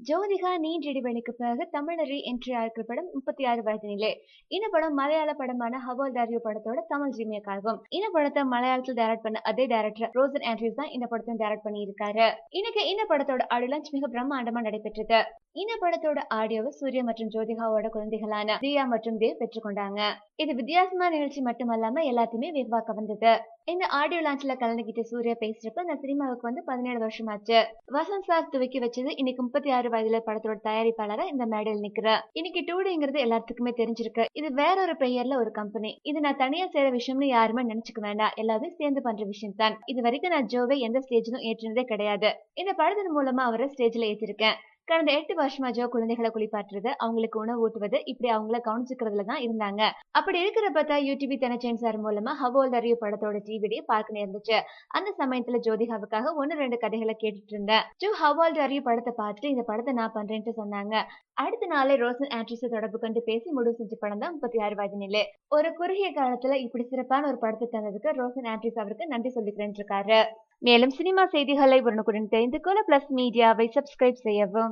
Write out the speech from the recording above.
ஜோதிகா நீண்ட இடைவெளிக்கு பிறகு தமிழரை என்று அழைக்கிற படம் 36 வயதினிலே. இந்த படம் மலையாள படமான ஹவால்தாரியோ படத்தோட தமிழ் ரீமேக் ஆகும். இந்த படத்தை மலையாளத்தில் டைரக்ட் பண்ண அதே டைரக்டர் ரோசன் ஆண்ட்ரியூஸ் தான் இந்த படத்தையும் டைரக்ட் பண்ணி இருக்காரு. இன்னைக்கு இந்த படத்தோட ஆடியோ லான்ச் மிக பிரம்மாண்டமா நடைபெற்றது. இந்த படத்தோட ஆடியோவை சூர்யா மற்றும் ஜோதிகாவோட குழந்தைகளான தியா மற்றும் தேவ் பெற்றுக்கொண்டாங்க. இது வித்தியாசமான நிகழ்ச்சி மட்டுமல்லாம எல்லாத்தையுமே வெகுவா கவர்ந்தது. இந்த ஆடியோ லான்ச்ல கலந்துகிட்ட சூர்யா பேசுறப்ப நான் சினிமாவுக்கு வந்து 17 வருஷம் ஆச்சு. வசந்த் சார் துவக்கி வச்சது இன்னைக்கு 36 வயதுல படத்தோட தயாரிப்பாளரா இந்த மேடையில் நிக்கிற. இன்னைக்கு 2Dங்கிறது எல்லாத்துக்குமே தெரிஞ்சிருக்கு. இது வேற ஒரு பெயர்ல ஒரு கம்பெனி. இது நான் தனியா செய்யற விஷயம்னு யாருமே நினைச்சுக்க வேண்டாம். எல்லாமே சேர்ந்து பண்ற விஷயம் தான். இது வரைக்கும் நான் ஜோவை எந்த ஸ்டேஜிலும் ஏற்றினதே கிடையாது. இந்த படத்தின் மூலமா அவரை ஸ்டேஜ்ல ஏற்றிருக்கேன். கடந்த 8 வருஷமா ஜோ குழந்தைகளை குளிப்பாட்டுறது, அவங்களுக்கு உணவு ஊட்டுவது, இப்படி அவங்கள கவனிச்சுக்கிறதுல தான் இருந்தாங்க. அப்படி இருக்கிறப்ப தான் யூடிவி தனச்சேன் சார் மூலமா ஹவோல்தாரியோ படத்தோட டிவிடியை பார்க்க நேர்ந்துச்சு. அந்த சமயத்துல ஜோதிகாவுக்காக 1-2 கதைகளை கேட்டுட்டு இருந்தேன். ஜோ ஹவோல்தாரியோ படத்தை பார்த்துட்டு இந்த படத்தை நான் பண்றேன்ட்டு சொன்னாங்க. அடுத்த நாளே ரோசன் ஆண்ட்ரியூஸை தொடர்பு கொண்டு பேசி முடிவு செஞ்ச படம் தான் 36 வயதினிலே. ஒரு குறுகிய காலத்துல இப்படி சிறப்பான ஒரு படத்தை தந்ததுக்கு ரோசன் ஆண்ட்ரியூஸ் அவருக்கு நன்றி சொல்லிக்கிறேன் இருக்காரு. மேலும் சினிமா செய்திகளை உடனுக்குடன் தெரிந்து கொள்ள பிளஸ் மீடியாவை சப்ஸ்கிரைப் செய்யவும்.